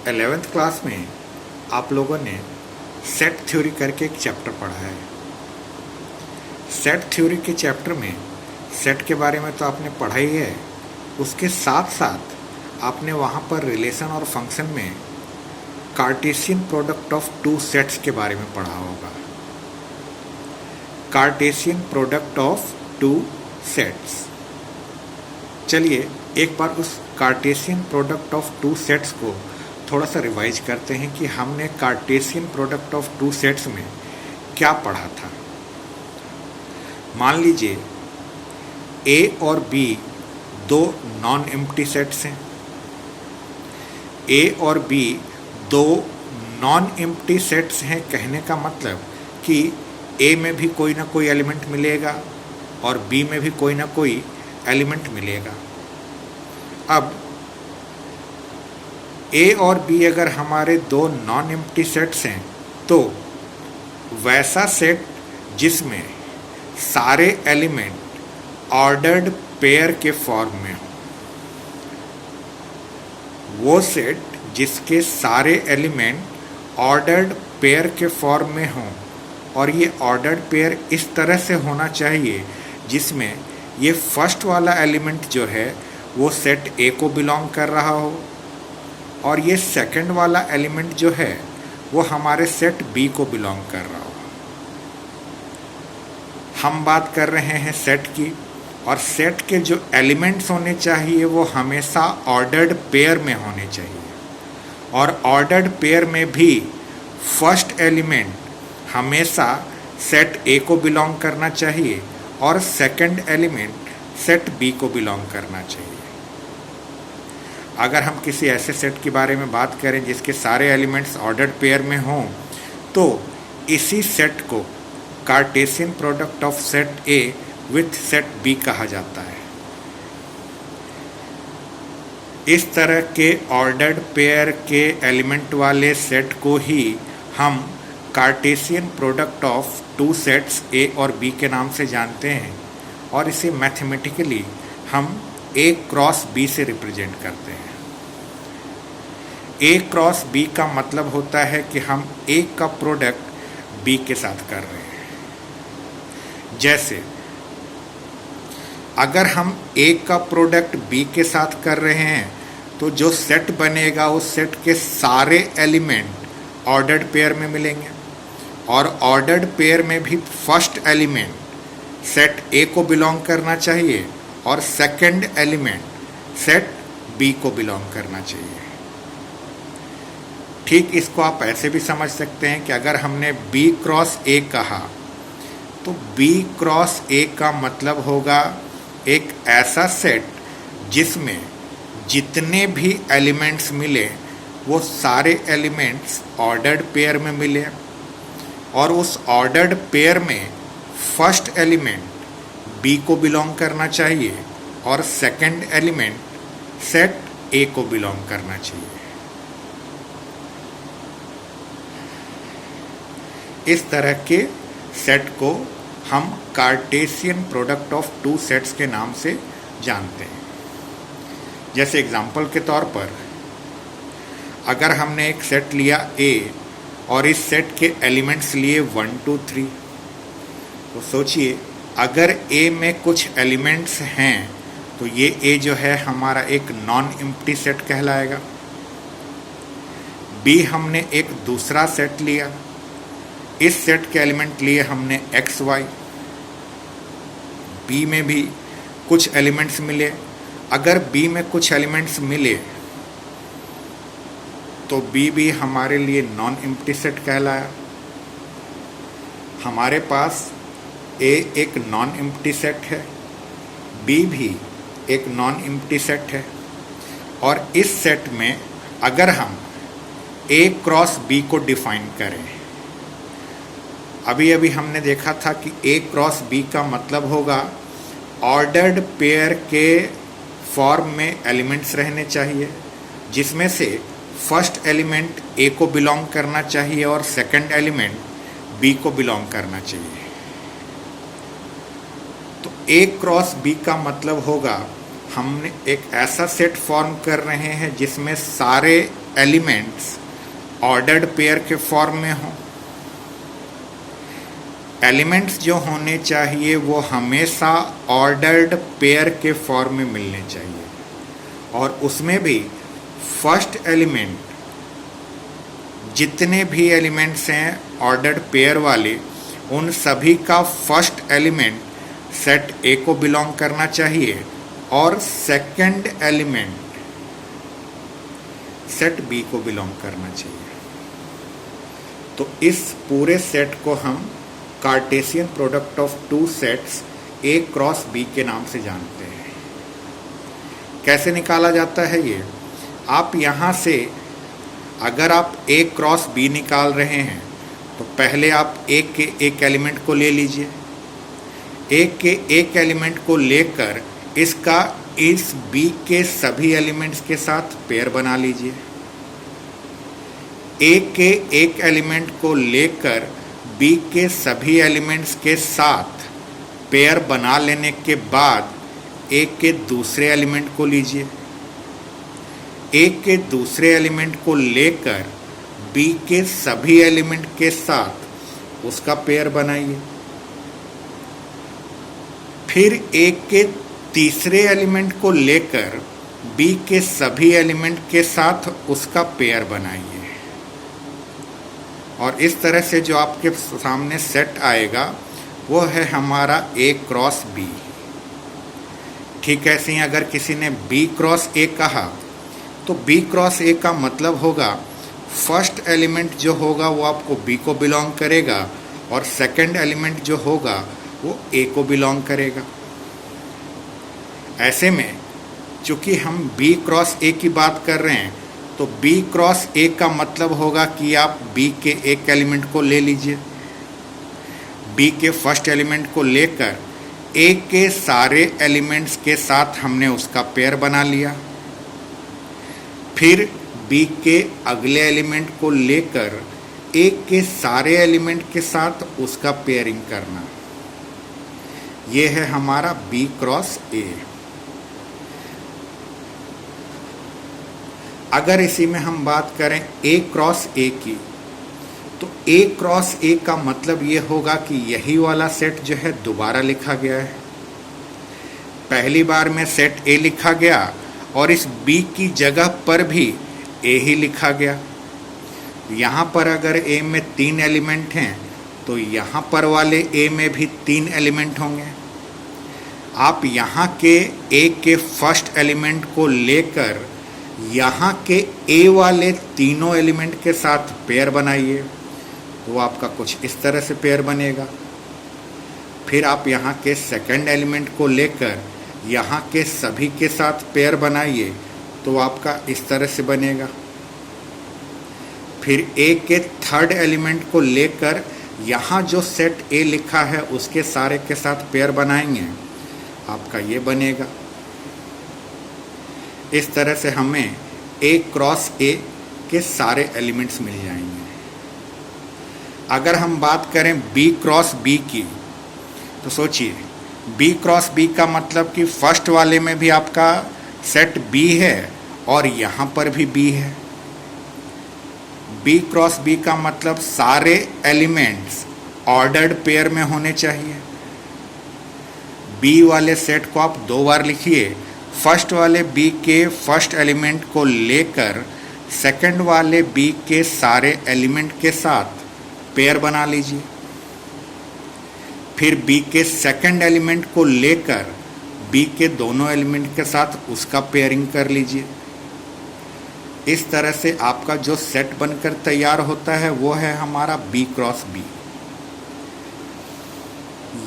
11th class में आप लोगों ने सेट थ्योरी करके एक चैप्टर पढ़ा है। सेट थ्योरी के चैप्टर में सेट के बारे में तो आपने पढ़ा ही है, उसके साथ साथ आपने वहाँ पर रिलेशन और फंक्शन में Cartesian product of two sets के बारे में पढ़ा होगा। Cartesian product of two sets. चलिए एक बार उस Cartesian product of two sets को थोड़ा सा रिवाइज करते हैं कि हमने Cartesian product of two sets में क्या पढ़ा था। मान लीजिए ए और बी दो नॉन एम्प्टी सेट्स हैं। ए और बी दो नॉन एम्प्टी सेट्स हैं, कहने का मतलब कि ए में भी कोई ना कोई एलिमेंट मिलेगा और बी में भी कोई ना कोई एलिमेंट मिलेगा। अब ए और बी अगर हमारे दो नॉन एम्प्टी सेट्स हैं तो वैसा सेट जिसमें सारे एलिमेंट ऑर्डर्ड पेयर के फॉर्म में हो, वो सेट जिसके सारे एलिमेंट ऑर्डर्ड पेयर के फॉर्म में हों, और ये ऑर्डर्ड पेयर इस तरह से होना चाहिए जिसमें ये फर्स्ट वाला एलिमेंट जो है वो सेट ए को बिलोंग कर रहा हो और ये सेकंड वाला एलिमेंट जो है वो हमारे सेट बी को बिलोंग कर रहा हो। हम बात कर रहे हैं सेट की, और सेट के जो एलिमेंट्स होने चाहिए वो हमेशा ऑर्डर्ड पेयर में होने चाहिए, और ऑर्डर्ड पेयर में भी फर्स्ट एलिमेंट हमेशा सेट ए को बिलोंग करना चाहिए और सेकंड एलिमेंट सेट बी को बिलोंग करना चाहिए। अगर हम किसी ऐसे सेट के बारे में बात करें जिसके सारे एलिमेंट्स ऑर्डर्ड पेयर में हों तो इसी सेट को Cartesian product of set A with set B कहा जाता है। इस तरह के ऑर्डर्ड पेयर के एलिमेंट वाले सेट को ही हम Cartesian product of two sets A और बी के नाम से जानते हैं, और इसे मैथमेटिकली हम ए क्रॉस बी से रिप्रेजेंट करते हैं। ए क्रॉस बी का मतलब होता है कि हम ए का प्रोडक्ट बी के साथ कर रहे हैं। जैसे अगर हम ए का प्रोडक्ट बी के साथ कर रहे हैं तो जो सेट बनेगा उस सेट के सारे एलिमेंट ऑर्डर्ड पेयर में मिलेंगे, और ऑर्डर्ड पेयर में भी फर्स्ट एलिमेंट सेट ए को बिलोंग करना चाहिए और सेकंड एलिमेंट सेट बी को बिलोंग करना चाहिए। ठीक इसको आप ऐसे भी समझ सकते हैं कि अगर हमने बी क्रॉस ए कहा तो बी क्रॉस ए का मतलब होगा एक ऐसा सेट जिसमें जितने भी एलिमेंट्स मिले वो सारे एलिमेंट्स ऑर्डर्ड पेयर में मिले, और उस ऑर्डर्ड पेयर में फर्स्ट एलिमेंट बी को बिलोंग करना चाहिए और सेकंड एलिमेंट सेट ए को बिलोंग करना चाहिए। इस तरह के सेट को हम Cartesian product of two sets के नाम से जानते हैं। जैसे एग्जांपल के तौर पर अगर हमने एक सेट लिया ए और इस सेट के एलिमेंट्स लिए 1 2 3, तो सोचिए अगर ए में कुछ एलिमेंट्स हैं तो ये ए जो है हमारा एक नॉन एम्प्टी सेट कहलाएगा। बी हमने एक दूसरा सेट लिया, इस सेट के एलिमेंट लिए हमने एक्स वाई, बी में भी कुछ एलिमेंट्स मिले। अगर बी में कुछ एलिमेंट्स मिले तो बी भी हमारे लिए नॉन एम्प्टी सेट कहलाया। हमारे पास ए एक नॉन एम्प्टी सेट है, बी भी एक नॉन एम्प्टी सेट है, और इस सेट में अगर हम ए क्रॉस बी को डिफाइन करें, अभी अभी हमने देखा था कि ए क्रॉस बी का मतलब होगा ऑर्डर्ड पेयर के फॉर्म में एलिमेंट्स रहने चाहिए जिसमें से फर्स्ट एलिमेंट ए को बिलोंग करना चाहिए और सेकंड एलिमेंट बी को बिलोंग करना चाहिए। तो ए क्रॉस बी का मतलब होगा हमने एक ऐसा सेट फॉर्म कर रहे हैं जिसमें सारे एलिमेंट्स ऑर्डर्ड पेयर के फॉर्म में हों। एलिमेंट्स जो होने चाहिए वो हमेशा ऑर्डर्ड पेयर के फॉर्म में मिलने चाहिए, और उसमें भी फर्स्ट एलिमेंट, जितने भी एलिमेंट्स हैं ऑर्डर्ड पेयर वाले, उन सभी का फर्स्ट एलिमेंट सेट ए को बिलोंग करना चाहिए और सेकंड एलिमेंट सेट बी को बिलोंग करना चाहिए। तो इस पूरे सेट को हम Cartesian product of two sets A cross B के नाम से जानते हैं। कैसे निकाला जाता है ये? आप यहाँ से अगर आप ए क्रॉस बी निकाल रहे हैं तो पहले आप ए के एक एलिमेंट को ले लीजिए। ए के एक एलिमेंट को लेकर इसका इस बी के सभी एलिमेंट्स के साथ पेयर बना लीजिए। ए के एक एलिमेंट को लेकर बी के सभी एलिमेंट्स के साथ पेयर बना लेने के बाद ए के दूसरे एलिमेंट को लीजिए। ए के दूसरे एलिमेंट को लेकर बी के सभी एलिमेंट के साथ उसका पेयर बनाइए। फिर ए के तीसरे एलिमेंट को लेकर बी के सभी एलिमेंट के साथ उसका पेयर बनाइए। और इस तरह से जो आपके सामने सेट आएगा वो है हमारा ए क्रॉस बी। ठीक ऐसे ही अगर किसी ने बी क्रॉस ए कहा तो बी क्रॉस ए का मतलब होगा फर्स्ट एलिमेंट जो होगा वो आपको बी को बिलोंग करेगा और सेकंड एलिमेंट जो होगा वो ए को बिलोंग करेगा। ऐसे में चूंकि हम बी क्रॉस ए की बात कर रहे हैं तो बी क्रॉस ए का मतलब होगा कि आप बी के एक एलिमेंट को ले लीजिए। बी के फर्स्ट एलिमेंट को लेकर ए के सारे एलिमेंट्स के साथ हमने उसका पेयर बना लिया। फिर बी के अगले एलिमेंट को लेकर ए के सारे एलिमेंट के साथ उसका पेयरिंग करना, ये है हमारा बी क्रॉस ए। अगर इसी में हम बात करें ए क्रॉस ए की तो ए क्रॉस ए का मतलब ये होगा कि यही वाला सेट जो है दोबारा लिखा गया है। पहली बार में सेट ए लिखा गया और इस बी की जगह पर भी ए ही लिखा गया। यहाँ पर अगर ए में 3 एलिमेंट हैं तो यहाँ पर वाले ए में भी 3 एलिमेंट होंगे। आप यहाँ के ए के फर्स्ट एलिमेंट को लेकर यहाँ के ए वाले तीनों एलिमेंट के साथ पेयर बनाइए तो आपका कुछ इस तरह से पेयर बनेगा। फिर आप यहाँ के सेकंड एलिमेंट को लेकर यहाँ के सभी के साथ पेयर बनाइए तो आपका इस तरह से बनेगा। फिर ए के थर्ड एलिमेंट को लेकर यहाँ जो सेट ए लिखा है उसके सारे के साथ पेयर बनाएंगे, आपका ये बनेगा। इस तरह से हमें ए क्रॉस ए के सारे एलिमेंट्स मिल जाएंगे। अगर हम बात करें बी क्रॉस बी की तो सोचिए बी क्रॉस बी का मतलब कि फर्स्ट वाले में भी आपका सेट बी है और यहाँ पर भी बी है। बी क्रॉस बी का मतलब सारे एलिमेंट्स ऑर्डर्ड पेयर में होने चाहिए। बी वाले सेट को आप 2 बार लिखिए। फर्स्ट वाले बी के फर्स्ट एलिमेंट को लेकर सेकंड वाले बी के सारे एलिमेंट के साथ पेयर बना लीजिए। फिर बी के सेकंड एलिमेंट को लेकर बी के दोनों एलिमेंट के साथ उसका पेयरिंग कर लीजिए। इस तरह से आपका जो सेट बनकर तैयार होता है वो है हमारा बी क्रॉस बी।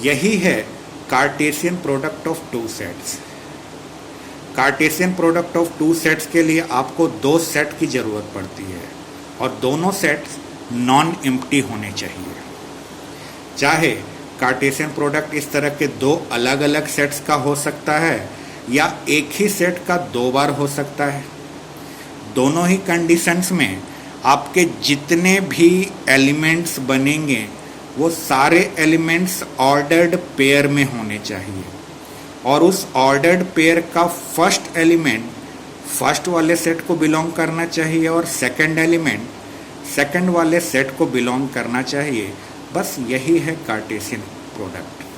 यही है Cartesian product of two sets. Cartesian product of two sets के लिए आपको 2 सेट की ज़रूरत पड़ती है और दोनों सेट्स नॉन एम्प्टी होने चाहिए। चाहे कार्टेशियन प्रोडक्ट इस तरह के 2 अलग अलग सेट्स का हो सकता है या एक ही सेट का 2 बार हो सकता है। दोनों ही कंडीशंस में आपके जितने भी एलिमेंट्स बनेंगे वो सारे एलिमेंट्स ऑर्डर्ड पेयर में होने चाहिए और उस ऑर्डर्ड पेयर का फर्स्ट एलिमेंट फर्स्ट वाले सेट को बिलोंग करना चाहिए और सेकंड एलिमेंट सेकंड वाले सेट को बिलोंग करना चाहिए। बस यही है कार्टेशियन प्रोडक्ट।